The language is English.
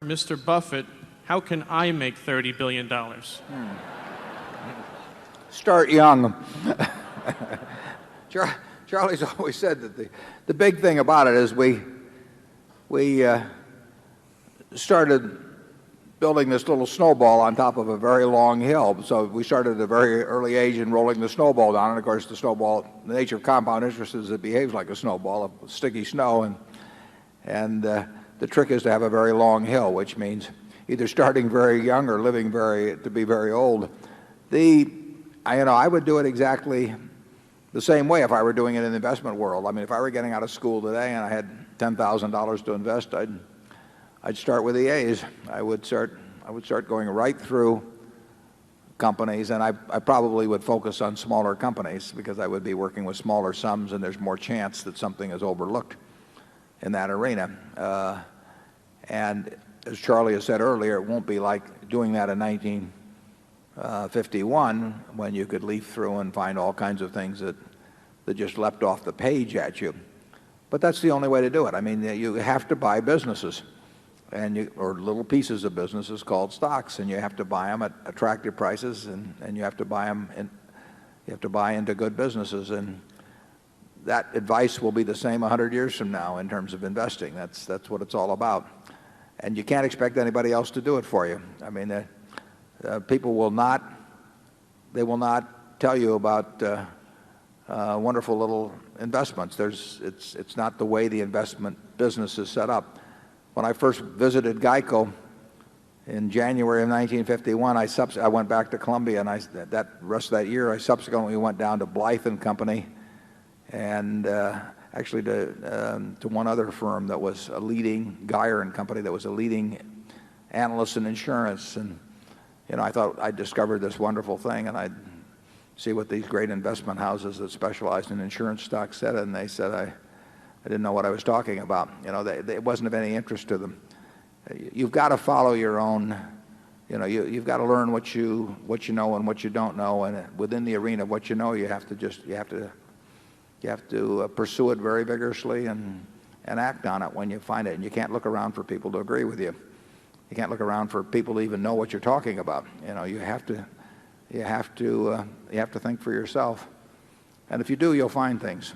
Mr. Buffett, how can I make $30 billion? Start young. Charlie's always said that the big thing about it is we started building this little snowball on top of a very long hill. So we started at a very early age in rolling the snowball down. And of course, the snowball, the nature of compound interest is it behaves like a snowball of sticky snow. And the trick is to have a very long hill, which means either starting very young or living to be very old. I would do it exactly the same way if I were doing it in the investment world. I mean, if I were getting out of school today and I had $10,000 to invest, I'd start with the A's. I would start going right through companies, and I probably would focus on smaller companies because I would be working with smaller sums, and there's more chance that something is overlooked in that arena. And as Charlie has said earlier, it won't be like doing that in 1951 when you could leaf through and find all kinds of things that just leapt off the page at you. But that's the only way to do it. I mean, you have to buy businesses or little pieces of businesses called stocks, and you have to buy them at attractive prices, and you have to buy them you have to buy into good businesses. And that advice will be the same 100 years from now in terms of investing. That's what it's all about. And you can't expect anybody else to do it for you. I mean, people will not tell you about wonderful little investments. It's not the way the investment business is set up. When I first visited GEICO in January of 1951, I went back to Columbia, and that rest of that year I subsequently went down to Blythe and Company, and actually to one other firm that was a leading, Geyer and Company, that was a leading analyst in insurance. And I thought I'd discovered this wonderful thing, and I'd see what these great investment houses that specialized in insurance stocks said, and they said I didn't know what I was talking about. It wasn't of any interest to them. You've got to follow your own. You've got to learn what you know and what you don't know, and within the arena of what you know, you have to pursue it very vigorously and act on it when you find it. And you can't look around for people to agree with you. You can't look around for people to even know what you're talking about. You have to think for yourself. And if you do, you'll find things.